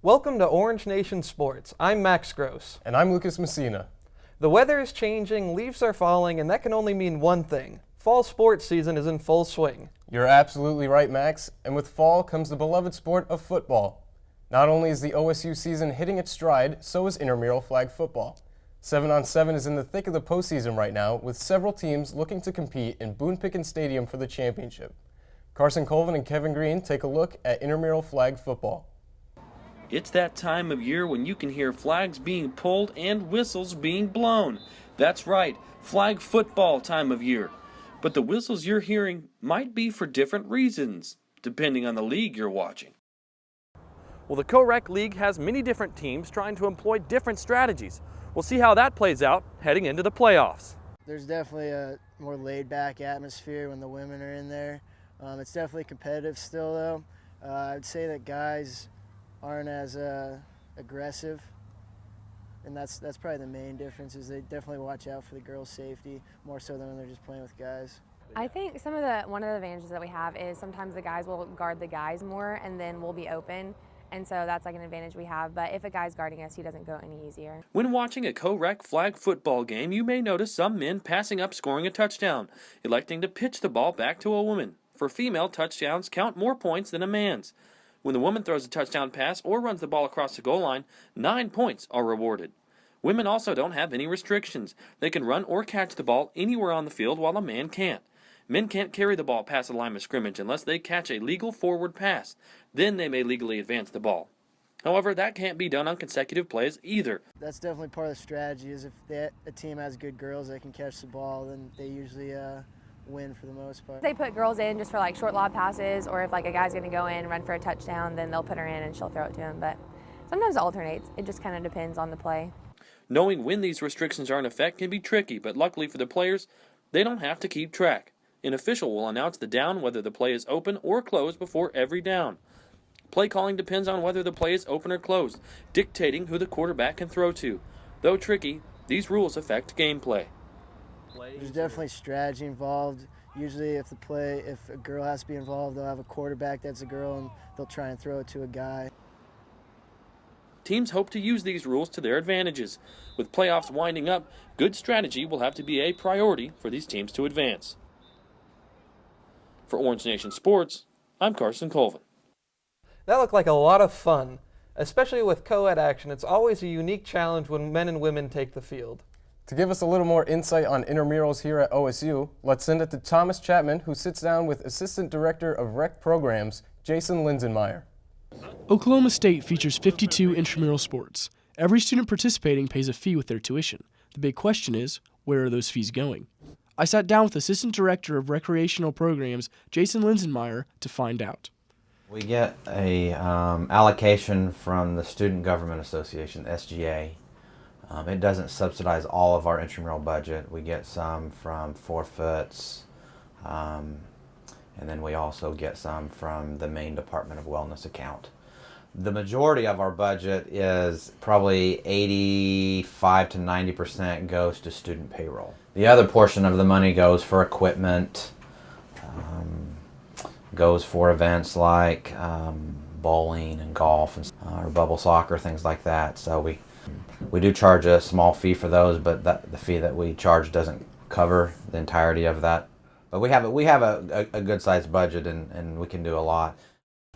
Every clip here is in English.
Welcome to Orange Nation Sports. I'm Max Gross. And I'm Lucas Messina. The weather is changing, leaves are falling, and that can only mean one thing. Fall sports season is in full swing. You're absolutely right, Max. And with fall comes the beloved sport of football. Not only is the OSU season hitting its stride, so is intramural flag football. 7-on-7 is in the thick of the postseason right now, with several teams looking to compete in Boone Pickens Stadium for the championship. Carson, Colvin, and Kevin Green take a look at intramural flag football. It's that time of year when you can hear flags being pulled and whistles being blown. That's right, flag football time of year. But the whistles you're hearing might be for different reasons, depending on the league you're watching. Well, the Co-Rec League has many different teams trying to employ different strategies. We'll see how that plays out heading into the playoffs. There's definitely a more laid-back atmosphere when the women are in there. It's definitely competitive still, though. I'd say that guys aren't as aggressive, and that's probably the main difference. Is they definitely watch out for the girls' safety more so than when they're just playing with guys. I think one of the advantages that we have is sometimes the guys will guard the guys more, and then we'll be open, and so that's like an advantage we have. But if a guy's guarding us, he doesn't go any easier. When watching a Co-Rec flag football game, you may notice some men passing up scoring a touchdown, electing to pitch the ball back to a woman. For female, touchdowns count more points than a man's. When the woman throws a touchdown pass or runs the ball across the goal line, 9 points are rewarded. Women also don't have any restrictions. They can run or catch the ball anywhere on the field while a man can't. Men can't carry the ball past the line of scrimmage unless they catch a legal forward pass. Then they may legally advance the ball. However, that can't be done on consecutive plays either. That's definitely part of the strategy, is if a team has good girls that can catch the ball, then they usually win for the most part. They put girls in just for like short lob passes, or if like a guy's going to go in and run for a touchdown, then they'll put her in and she'll throw it to him. But sometimes it alternates. It just kind of depends on the play. Knowing when these restrictions are in effect can be tricky, but luckily for the players, they don't have to keep track. An official will announce the down, whether the play is open or closed, before every down. Play calling depends on whether the play is open or closed, dictating who the quarterback can throw to. Though tricky, these rules affect gameplay. There's definitely strategy involved. Usually if a girl has to be involved, they'll have a quarterback that's a girl and they'll try and throw it to a guy. Teams hope to use these rules to their advantages. With playoffs winding up, good strategy will have to be a priority for these teams to advance. For Orange Nation Sports, I'm Carson Colvin. That looked like a lot of fun. Especially with co-ed action, it's always a unique challenge when men and women take the field. To give us a little more insight on intramurals here at OSU, let's send it to Thomas Chapman, who sits down with Assistant Director of Rec Programs, Jason Linsenmeyer. Oklahoma State features 52 intramural sports. Every student participating pays a fee with their tuition. The big question is, where are those fees going? I sat down with Assistant Director of Recreational Programs, Jason Linsenmeyer, to find out. We get a allocation from the Student Government Association, SGA. It doesn't subsidize all of our intramural budget. We get some from forfeits, and then we also get some from the Maine Department of Wellness account. The majority of our budget is probably 85 to 90% goes to student payroll. The other portion of the money goes for equipment, goes for events like bowling and golf and or bubble soccer, things like that. So we do charge a small fee for those, but the fee that we charge doesn't cover the entirety of that. But we have a good sized budget, and we can do a lot.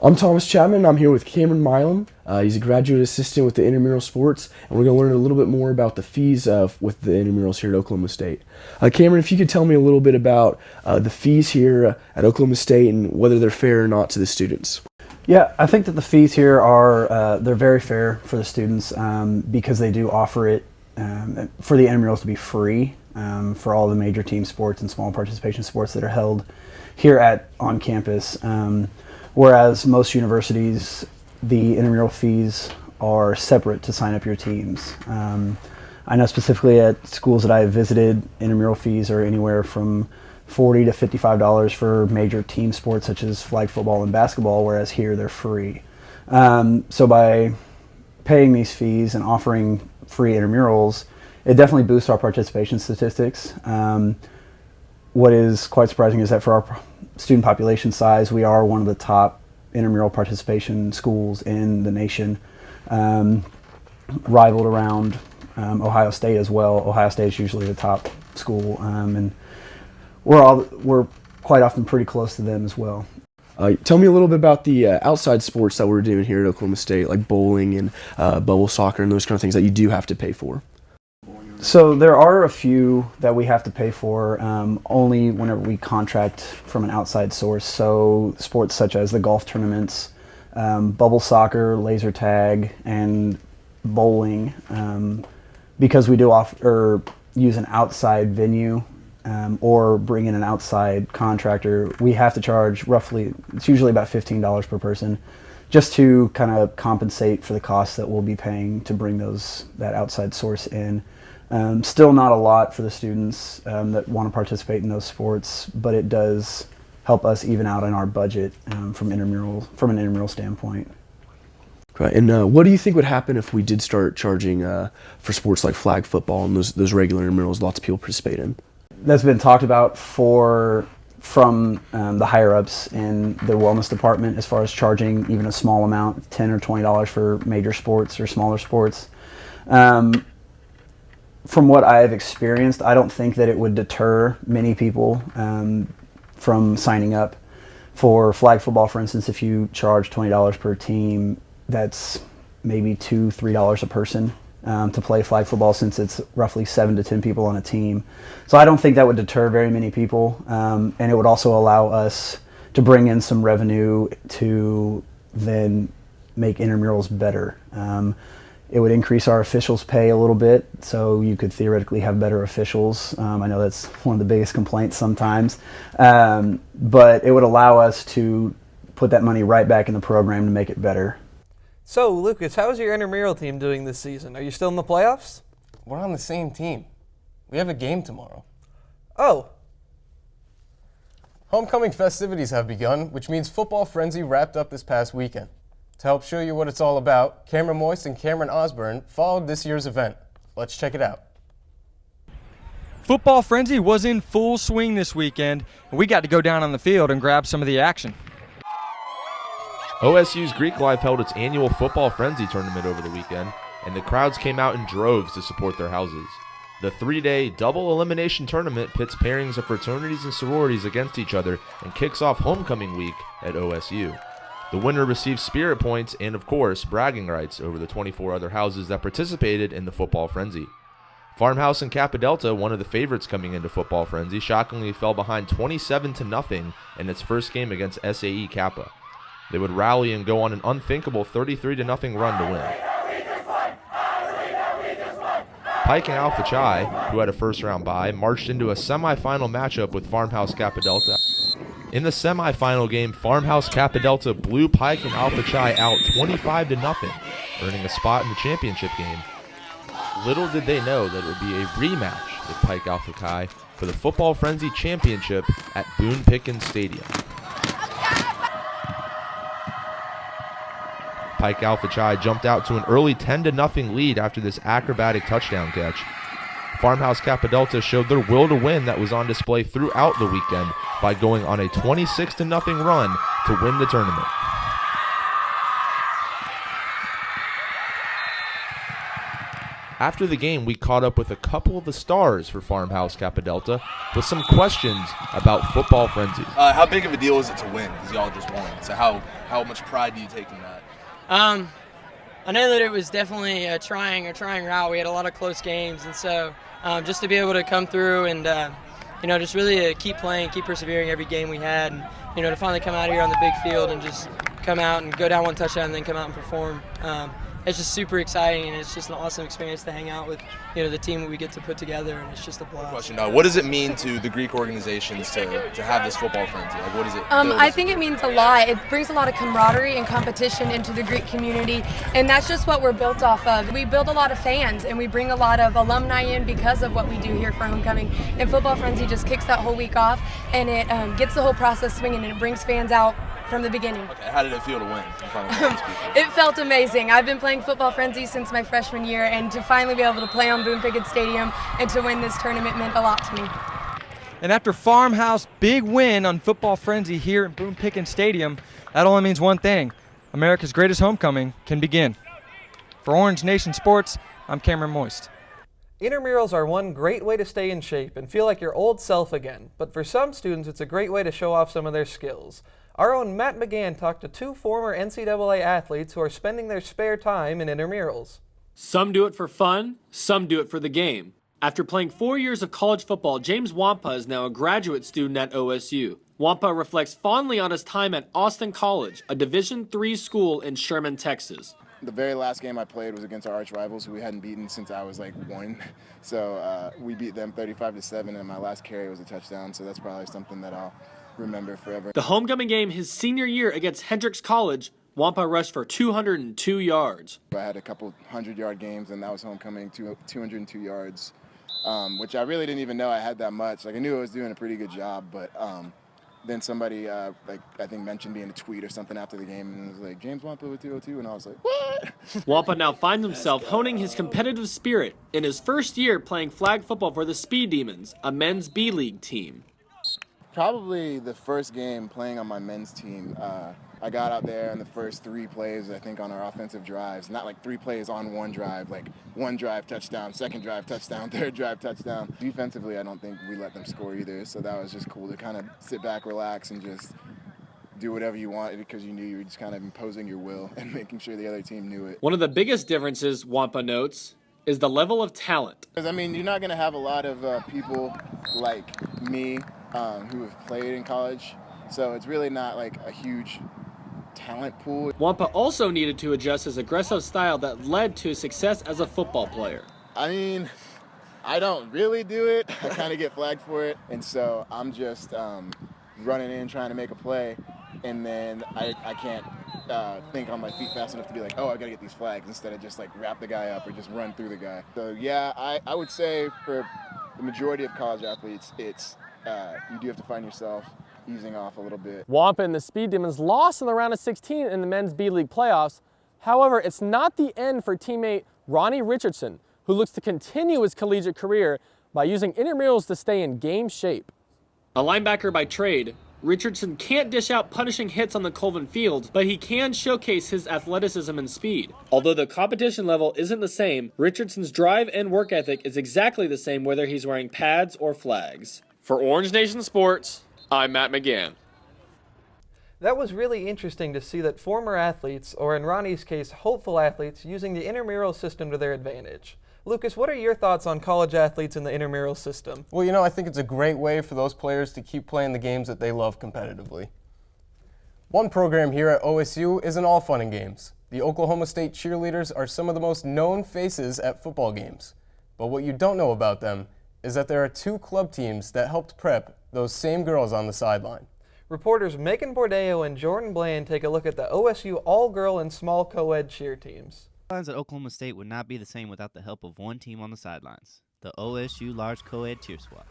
I'm Thomas Chapman. I'm here with Cameron Milam. He's a graduate assistant with the intramural sports, and we're going to learn a little bit more about the fees with the intramurals here at Oklahoma State. Cameron, if you could tell me a little bit about the fees here at Oklahoma State and whether they're fair or not to the students. Yeah, I think that the fees here are they're very fair for the students because they do offer it for the intramurals to be free for all the major team sports and small participation sports that are held here on campus. Whereas most universities, the intramural fees are separate to sign up your teams. I know specifically at schools that I have visited, intramural fees are anywhere from $40 to $55 for major team sports such as flag football and basketball, whereas here they're free. So by paying these fees and offering free intramurals, it definitely boosts our participation statistics. What is quite surprising is that for our student population size, we are one of the top intramural participation schools in the nation. rivaled around Ohio State as well. Ohio State is usually the top school, and we're quite often pretty close to them as well. Tell me a little bit about the outside sports that we're doing here at Oklahoma State, like bowling and bubble soccer and those kind of things that you do have to pay for. So there are a few that we have to pay for only whenever we contract from an outside source. So sports such as the golf tournaments, bubble soccer, laser tag, and bowling, because we do use an outside venue or bring in an outside contractor, we have to charge roughly, it's usually about $15 per person, just to kind of compensate for the costs that we'll be paying to bring that outside source in. Still not a lot for the students that want to participate in those sports, but it does help us even out in our budget from an intramural standpoint. Right. And what do you think would happen if we did start charging for sports like flag football and those regular intramurals lots of people participate in? That's been talked about from the higher ups in the wellness department as far as charging even a small amount, $10 or $20 for major sports or smaller sports. From what I have experienced, I don't think that it would deter many people from signing up for flag football. For instance, if you charge $20 per team, that's maybe $2, $3 a person to play flag football, since it's roughly 7 to 10 people on a team. So I don't think that would deter very many people, and it would also allow us to bring in some revenue to then make intramurals better. It would increase our officials' pay a little bit, so you could theoretically have better officials. I know that's one of the biggest complaints sometimes, but it would allow us to put that money right back in the program to make it better. So, Lucas, how's your intramural team doing this season? Are you still in the playoffs? We're on the same team. We have a game tomorrow. Oh. Homecoming festivities have begun, which means Football Frenzy wrapped up this past weekend. To help show you what it's all about, Cameron Moist and Cameron Osburne followed this year's event. Let's check it out. Football Frenzy was in full swing this weekend, and we got to go down on the field and grab some of the action. OSU's Greek Life held its annual Football Frenzy tournament over the weekend, and the crowds came out in droves to support their houses. The 3-day double elimination tournament pits pairings of fraternities and sororities against each other and kicks off homecoming week at OSU. The winner receives spirit points and, of course, bragging rights over the 24 other houses that participated in the Football Frenzy. Farmhouse in Kappa Delta, one of the favorites coming into Football Frenzy, shockingly fell behind 27-0 in its first game against SAE Kappa. They would rally and go on an unthinkable 33-0 run to win. Pike and Alpha Chi, who had a first-round bye, marched into a semifinal matchup with Farmhouse Kappa Delta. In the semifinal game, Farmhouse Kappa Delta blew Pike and Alpha Chi out 25-0, earning a spot in the championship game. Little did they know that it would be a rematch with Pike Alpha Chi for the Football Frenzy Championship at Boone Pickens Stadium. Pike Alpha Chi jumped out to an early 10-0 lead after this acrobatic touchdown catch. Farmhouse Kappa Delta showed their will to win that was on display throughout the weekend by going on a 26-0 run to win the tournament. After the game, we caught up with a couple of the stars for Farmhouse Kappa Delta with some questions about Football Frenzy. How big of a deal is it to win? Because y'all just won. So how much pride do you take in that? I know that it was definitely a trying route. We had a lot of close games, and so just to be able to come through and just really keep playing, keep persevering every game we had, and to finally come out here on the big field and just come out and go down one touchdown and then come out and perform. It's just super exciting, and it's just an awesome experience to hang out with the team that we get to put together, and it's just a blast. Question: what does it mean to the Greek organizations to have this Football Frenzy? Like, what does it? I think it means a lot. It brings a lot of camaraderie and competition into the Greek community, and that's just what we're built off of. We build a lot of fans, and we bring a lot of alumni in because of what we do here for homecoming. And Football Frenzy just kicks that whole week off, and it gets the whole process swinging, and it brings fans out from the beginning. Okay, how did it feel to win in front of all these people? It felt amazing. I've been playing Football Frenzy since my freshman year, and to finally be able to play on Boone Pickens Stadium and to win this tournament meant a lot to me. And after Farmhouse big win on Football Frenzy here at Boone Pickens Stadium, that only means one thing: America's greatest homecoming can begin. For Orange Nation Sports, I'm Cameron Moist. Intramurals are one great way to stay in shape and feel like your old self again, but for some students it's a great way to show off some of their skills. Our own Matt McGann talked to two former NCAA athletes who are spending their spare time in intramurals. Some do it for fun, some do it for the game. After playing 4 years of college football, James Wampa is now a graduate student at OSU. Wampa reflects fondly on his time at Austin College, a Division III school in Sherman, Texas. The very last game I played was against our arch rivals, who we hadn't beaten since I was like 1. So we beat them 35-7, and my last carry was a touchdown. So that's probably something that I'll remember forever. The homecoming game his senior year against Hendrix College, Wampa rushed for 202 yards. I had a couple 100-yard games, and that was homecoming, 202 yards, which I really didn't even know I had that much. Like I knew I was doing a pretty good job, but then somebody, like I think, mentioned me in a tweet or something after the game, and it was like, James Wampa with 202, and I was like, what? Wampa now finds himself honing his competitive spirit in his first year playing flag football for the Speed Demons, a men's B-League team. Probably the first game playing on my men's team, I got out there in the first 3 plays, I think, on our offensive drives. Not like 3 plays on one drive, like 1 drive, touchdown, 2nd drive, touchdown, 3rd drive, touchdown. Defensively, I don't think we let them score either, so that was just cool to kind of sit back, relax, and just do whatever you want because you knew you were just kind of imposing your will and making sure the other team knew it. One of the biggest differences, Wampa notes, is the level of talent. Because, I mean, you're not going to have a lot of people like me who have played in college, so it's really not like a huge talent pool. Wampa also needed to adjust his aggressive style that led to his success as a football player. I mean, I don't really do it. I kind of get flagged for it, and so I'm just running in trying to make a play, and then I can't think on my feet fast enough to be like, oh, I gotta get these flags, instead of just like wrap the guy up or just run through the guy. So yeah, I would say for the majority of college athletes, it's you do have to find yourself easing off a little bit. Wampa and the Speed Demons lost in the round of 16 in the men's B-League playoffs. However, it's not the end for teammate Ronnie Richardson, who looks to continue his collegiate career by using intramurals to stay in game shape. A linebacker by trade, Richardson can't dish out punishing hits on the Colvin field, but he can showcase his athleticism and speed. Although the competition level isn't the same, Richardson's drive and work ethic is exactly the same whether he's wearing pads or flags. For Orange Nation Sports, I'm Matt McGann. That was really interesting to see that former athletes, or in Ronnie's case, hopeful athletes, using the intramural system to their advantage. Lucas, what are your thoughts on college athletes in the intramural system? Well, you know, I think it's a great way for those players to keep playing the games that they love competitively. One program here at OSU isn't all fun and games. The Oklahoma State cheerleaders are some of the most known faces at football games. But what you don't know about them is that there are 2 club teams that helped prep those same girls on the sideline. Reporters Meagan Bordayo and Jordan Bland take a look at the OSU all-girl and small co-ed cheer teams. At Oklahoma State would not be the same without the help of one team on the sidelines, the OSU Large Co-Ed Cheer Squad.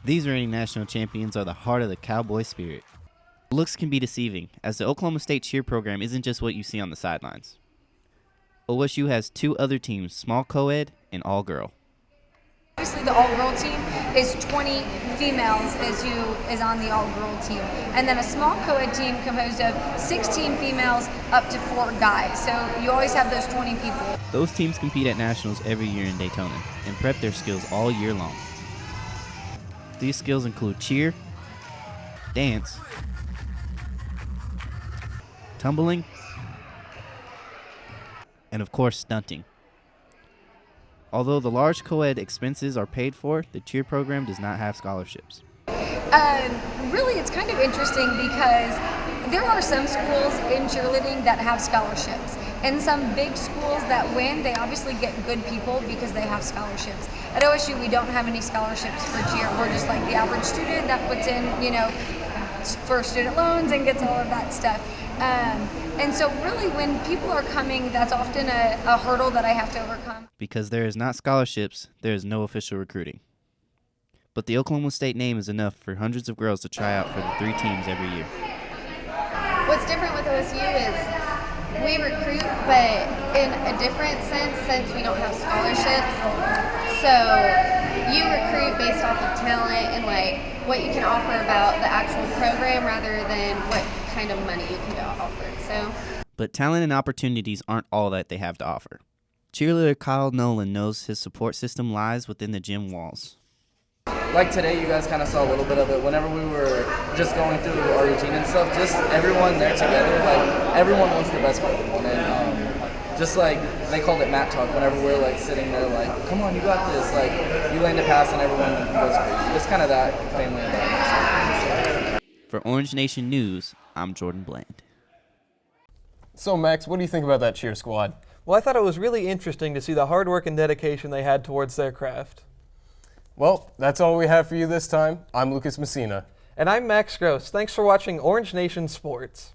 These reigning national champions are the heart of the Cowboy spirit. Looks can be deceiving, as the Oklahoma State cheer program isn't just what you see on the sidelines. OSU has 2 other teams, small co-ed and all-girl. Obviously, the all-girl team is 20 females is on the all-girl team. And then a small co-ed team composed of 16 females up to 4 guys. So you always have those 20 people. Those teams compete at nationals every year in Daytona and prep their skills all year long. These skills include cheer, dance, tumbling, and of course, stunting. Although the large co-ed expenses are paid for, the cheer program does not have scholarships. Really, it's kind of interesting because there are some schools in cheerleading that have scholarships. And some big schools that win, they obviously get good people because they have scholarships. At OSU, we don't have any scholarships for cheer. We're just like the average student that puts in, for student loans and gets all of that stuff. And so really when people are coming, that's often a hurdle that I have to overcome. Because there is not scholarships, there is no official recruiting. But the Oklahoma State name is enough for hundreds of girls to try out for the 3 teams every year. What's different with OSU is we recruit, but in a different sense since we don't have scholarships. So you recruit based off of talent and what you can offer about the actual program rather than what kind of money you can offer. So But talent and opportunities aren't all that they have to offer. Cheerleader Kyle Nolan knows his support system lies within the gym walls. Like today, you guys kind of saw a little bit of it. Whenever we were just going through our routine and stuff, just everyone there together, like everyone wants the best for everyone. And just like they called it mat talk. Whenever we're like sitting there, like, come on, you got this. Like you land a pass and everyone goes crazy. Just kind of that family environment. For Orange Nation News, I'm Jordan Bland. So Max, what do you think about that cheer squad? Well, I thought it was really interesting to see the hard work and dedication they had towards their craft. Well, that's all we have for you this time. I'm Lucas Messina. And I'm Max Gross. Thanks for watching Orange Nation Sports.